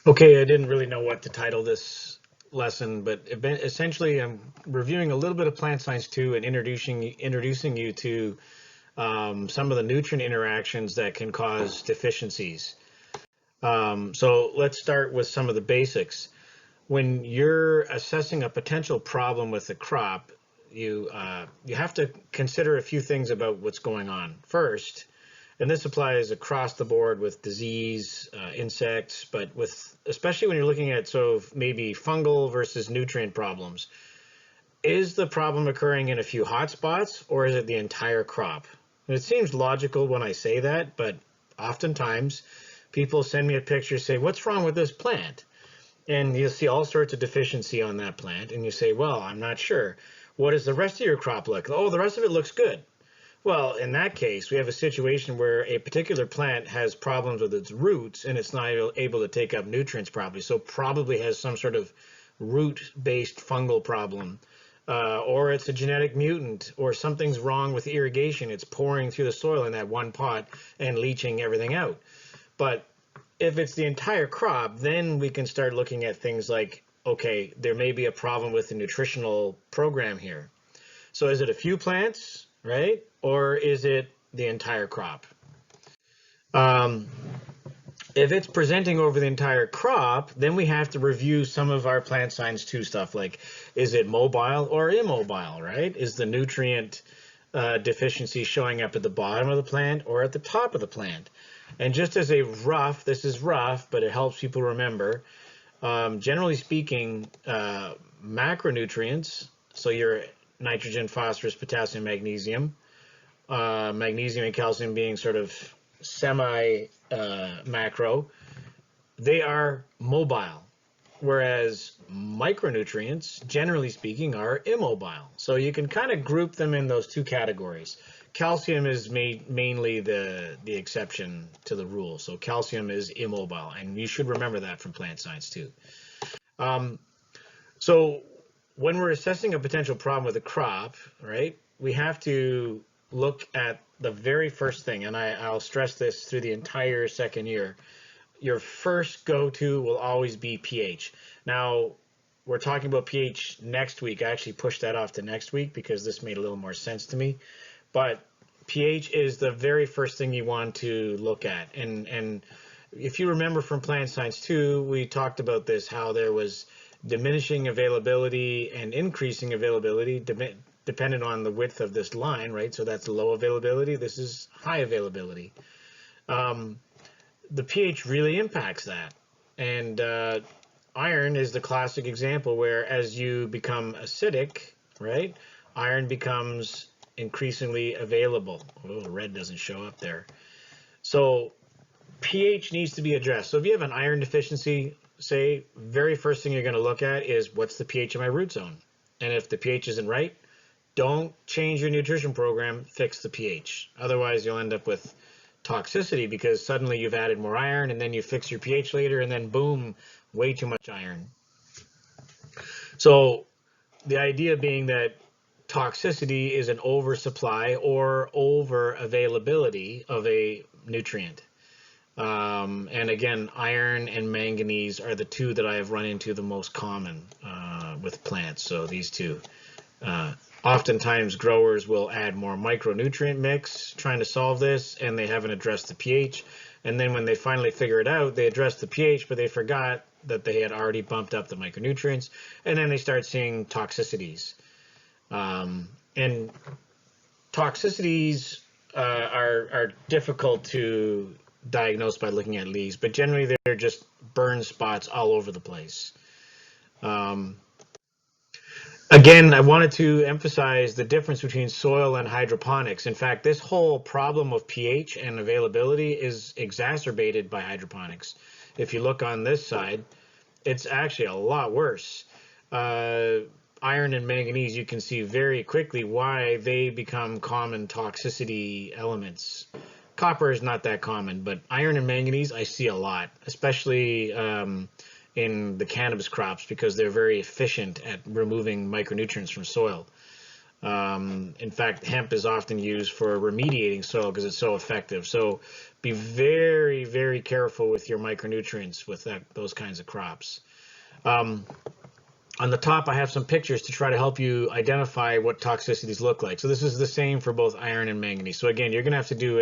Okay, I didn't really know what to title this lesson, but essentially I'm reviewing a little bit of plant science too and introducing you to some of the nutrient interactions that can cause deficiencies. So let's start with some of the basics. When you're assessing a potential problem with a crop, you have to consider a few things about what's going on. First, and this applies across the board with disease, insects, but with especially when you're looking at sort of maybe fungal versus nutrient problems. Is the problem occurring in a few hot spots or is it the entire crop? And it seems logical when I say that, but oftentimes people send me a picture, say, what's wrong with this plant? And you'll see all sorts of deficiency on that plant. And you say, well, I'm not sure. What does the rest of your crop look? Oh, the rest of it looks good. Well, in that case, we have a situation where a particular plant has problems with its roots and it's not able to take up nutrients properly. So probably has some sort of root-based fungal problem. Or it's a genetic mutant, or something's wrong with irrigation. It's pouring through the soil in that one pot and leaching everything out. But if it's the entire crop, then we can start looking at things like, okay, there may be a problem with the nutritional program here. So is it a few plants, right? Or is it the entire crop? Um, if it's presenting over the entire crop, then we have to review some of our plant science 2 stuff, like is it mobile or immobile, right? Is the nutrient deficiency showing up at the bottom of the plant or at the top of the plant? And just as a rough, this is rough, but it helps people remember, generally speaking, macronutrients, so your nitrogen, phosphorus, potassium, magnesium, magnesium and calcium being sort of semi macro, they are mobile, whereas micronutrients, generally speaking, are immobile. So you can kind of group them in those two categories. Calcium is mainly the exception to the rule. So calcium is immobile, and you should remember that from plant science too. So when we're assessing a potential problem with a crop, right, we have to look at the very first thing, and I'll stress this through the entire second year. Your first go-to will always be pH. Now, we're talking about pH next week. I actually pushed that off to next week because this made a little more sense to me. But pH is the very first thing you want to look at. And if you remember from Plant Science 2, we talked about this, how there was diminishing availability and increasing availability dependent on the width of this line, right? So that's low availability. This is high availability. The pH really impacts that. And iron is the classic example where as you become acidic, right, iron becomes increasingly available. Oh, red doesn't show up there. So pH needs to be addressed. So if you have an iron deficiency, say, very first thing you're going to look at is what's the pH of my root zone? And if the pH isn't right, don't change your nutrition program, fix the pH. Otherwise, you'll end up with toxicity because suddenly you've added more iron and then you fix your pH later and then boom, way too much iron. So the idea being that toxicity is an oversupply or over availability of a nutrient. And again, iron and manganese are the two that I have run into the most common with plants. So these two. Oftentimes growers will add more micronutrient mix trying to solve this, and they haven't addressed the pH. And then when they finally figure it out, they address the pH, but they forgot that they had already bumped up the micronutrients, and then they start seeing toxicities. And toxicities are difficult to diagnose by looking at leaves, but generally they're just burn spots all over the place. Again, I wanted to emphasize the difference between soil and hydroponics. In fact, this whole problem of pH and availability is exacerbated by hydroponics. If you look on this side, it's actually a lot worse. Iron and manganese, you can see very quickly why they become common toxicity elements. Copper is not that common, but iron and manganese I see a lot, especially in the cannabis crops because they're very efficient at removing micronutrients from soil. In fact, hemp is often used for remediating soil because it's so effective. So be very, very careful with your micronutrients with those kinds of crops. On the top, I have some pictures to try to help you identify what toxicities look like. So this is the same for both iron and manganese. So again, you're going to have to do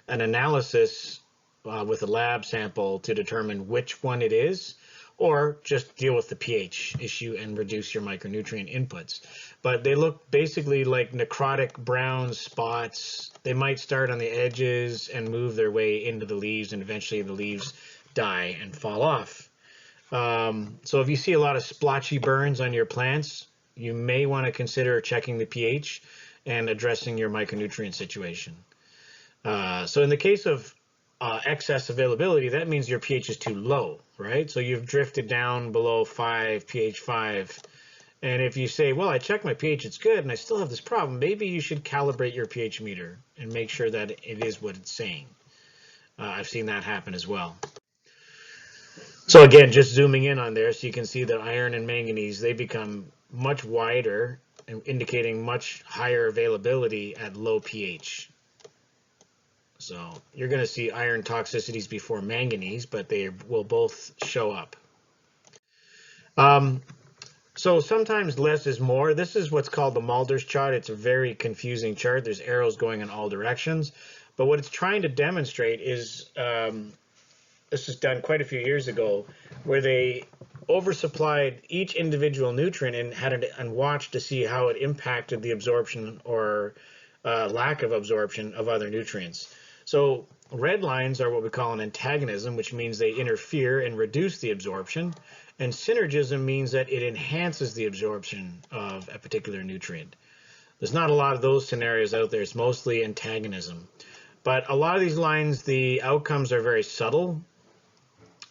an analysis with a lab sample to determine which one it is, or just deal with the pH issue and reduce your micronutrient inputs. But they look basically like necrotic brown spots. They might start on the edges and move their way into the leaves, and eventually the leaves die and fall off. So if you see a lot of splotchy burns on your plants, you may want to consider checking the pH and addressing your micronutrient situation. So in the case of excess availability, that means your pH is too low, right? So you've drifted down below 5, pH 5. And if you say, well, I checked my pH, it's good, and I still have this problem, maybe you should calibrate your pH meter and make sure that it is what it's saying. I've seen that happen as well. So again, just zooming in on there so you can see that iron and manganese, they become much wider, indicating much higher availability at low pH. So you're going to see iron toxicities before manganese, but they will both show up. So sometimes less is more. This is what's called the Mulder's chart. It's a very confusing chart. There's arrows going in all directions. But what it's trying to demonstrate is, this was done quite a few years ago, where they oversupplied each individual nutrient and watched to see how it impacted the absorption or lack of absorption of other nutrients. So red lines are what we call an antagonism, which means they interfere and reduce the absorption. And synergism means that it enhances the absorption of a particular nutrient. There's not a lot of those scenarios out there. It's mostly antagonism. But a lot of these lines, the outcomes are very subtle.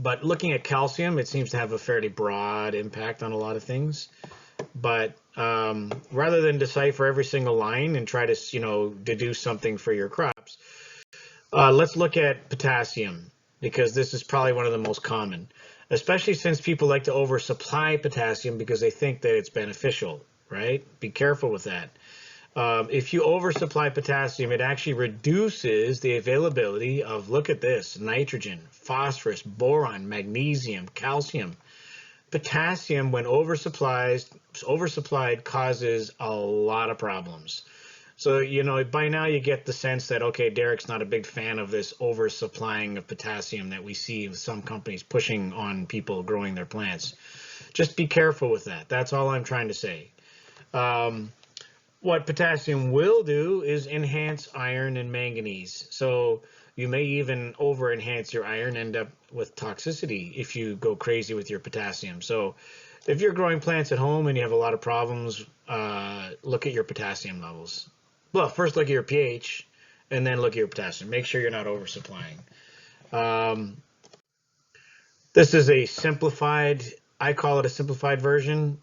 But looking at calcium, it seems to have a fairly broad impact on a lot of things. But rather than decipher every single line and try to, deduce something for your crops, let's look at potassium, because this is probably one of the most common, especially since people like to oversupply potassium because they think that it's beneficial, right? Be careful with that. If you oversupply potassium, it actually reduces the availability of, look at this, nitrogen, phosphorus, boron, magnesium, calcium. Potassium, when oversupplied, causes a lot of problems. So, by now you get the sense that, okay, Derek's not a big fan of this oversupplying of potassium that we see with some companies pushing on people growing their plants. Just be careful with that. That's all I'm trying to say. What potassium will do is enhance iron and manganese. So you may even over-enhance your iron, end up with toxicity if you go crazy with your potassium. So if you're growing plants at home and you have a lot of problems, look at your potassium levels. Well, first look at your pH, and then look at your potassium. Make sure you're not oversupplying. This is a simplified, I call it a simplified version.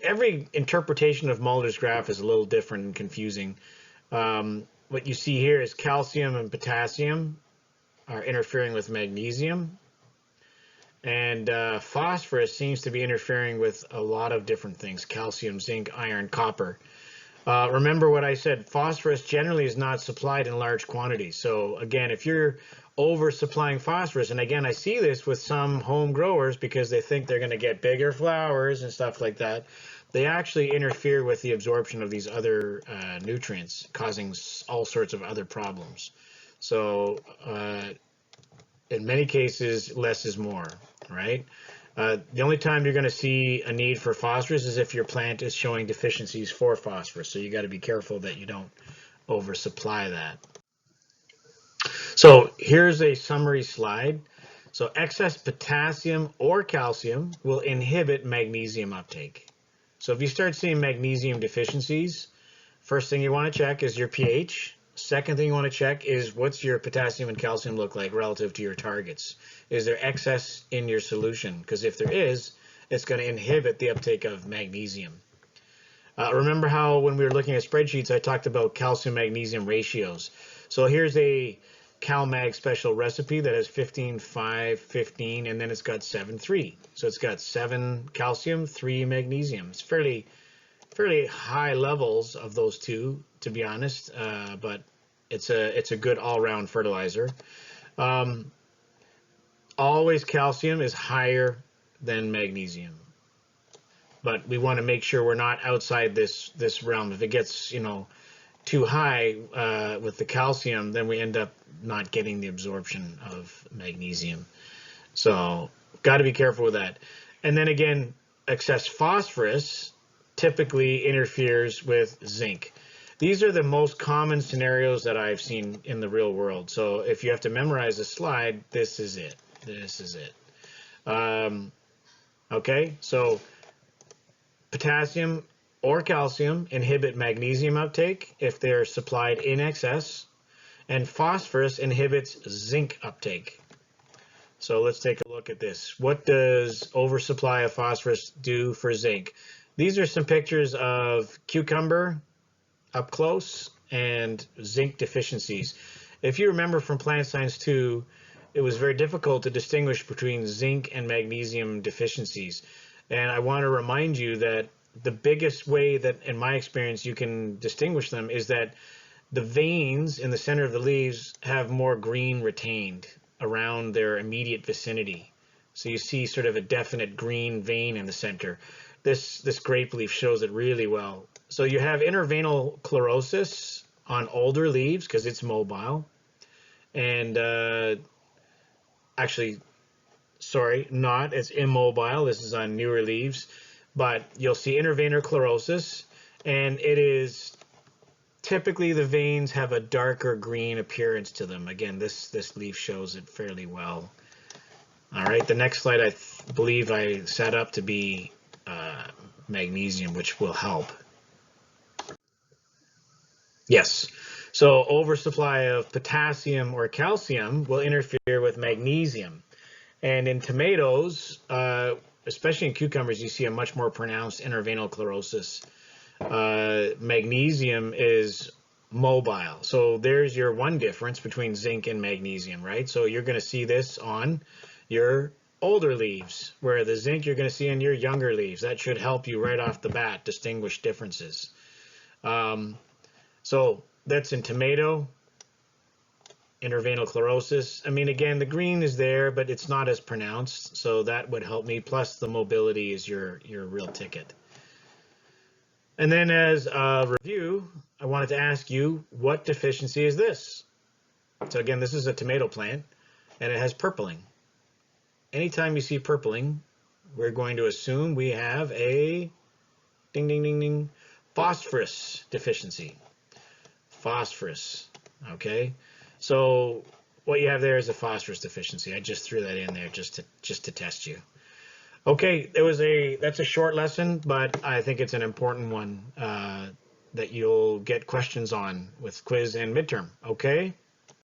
Every interpretation of Mulder's graph is a little different and confusing. What you see here is calcium and potassium are interfering with magnesium. And phosphorus seems to be interfering with a lot of different things: calcium, zinc, iron, copper. Remember what I said, phosphorus generally is not supplied in large quantities. So again, if you're oversupplying phosphorus, and again, I see this with some home growers because they think they're going to get bigger flowers and stuff like that, they actually interfere with the absorption of these other nutrients, causing all sorts of other problems. So in many cases, less is more, right? The only time you're going to see a need for phosphorus is if your plant is showing deficiencies for phosphorus. So you got to be careful that you don't oversupply that. So here's a summary slide. So excess potassium or calcium will inhibit magnesium uptake. So if you start seeing magnesium deficiencies, first thing you want to check is your pH. Second thing you want to check is what's your potassium and calcium look like relative to your targets. Is there excess in your solution? Because if there is, it's going to inhibit the uptake of magnesium. Remember how when we were looking at spreadsheets, I talked about calcium-magnesium ratios. So here's a CalMag special recipe that has 15, 5, 15, and then it's got 7, 3. So it's got 7 calcium, 3 magnesium. It's fairly high levels of those two, to be honest, but it's a good all-round fertilizer. Always calcium is higher than magnesium, but we want to make sure we're not outside this realm. If it gets, you know, too high with the calcium, then we end up not getting the absorption of magnesium. So got to be careful with that. And then again, excess phosphorus typically interferes with zinc. These are the most common scenarios that I've seen in the real world. So if you have to memorize a slide, this is it. This is it. Okay, so potassium or calcium inhibit magnesium uptake if they're supplied in excess, and phosphorus inhibits zinc uptake. So let's take a look at this. What does oversupply of phosphorus do for zinc? These are some pictures of cucumber up close and zinc deficiencies. If you remember from Plant Science 2, it was very difficult to distinguish between zinc and magnesium deficiencies. And I want to remind you that the biggest way that, in my experience, you can distinguish them is that the veins in the center of the leaves have more green retained around their immediate vicinity. So you see sort of a definite green vein in the center. This grape leaf shows it really well. So you have interveinal chlorosis on older leaves because it's mobile. And actually, sorry, not, it's immobile. This is on newer leaves. But you'll see interveinal chlorosis, and it is typically the veins have a darker green appearance to them. Again, this leaf shows it fairly well. All right, the next slide I believe I set up to be magnesium, which will help. Yes, so oversupply of potassium or calcium will interfere with magnesium. And in tomatoes, especially in cucumbers, you see a much more pronounced interveinal chlorosis. Magnesium is mobile. So there's your one difference between zinc and magnesium, right? So you're going to see this on your older leaves, where the zinc you're going to see in your younger leaves. That should help you right off the bat distinguish differences. So that's in tomato, interveinal chlorosis. I mean, again, the green is there, but it's not as pronounced, so that would help me. Plus, the mobility is your real ticket. And then as a review, I wanted to ask you, what deficiency is this? So again, this is a tomato plant, and it has purpling. Anytime you see purpling, we're going to assume we have a ding, ding, ding, ding, phosphorus deficiency. Phosphorus, okay? So what you have there is a phosphorus deficiency. I just threw that in there just to test you. Okay, that's a short lesson, but I think it's an important one that you'll get questions on with quiz and midterm. Okay.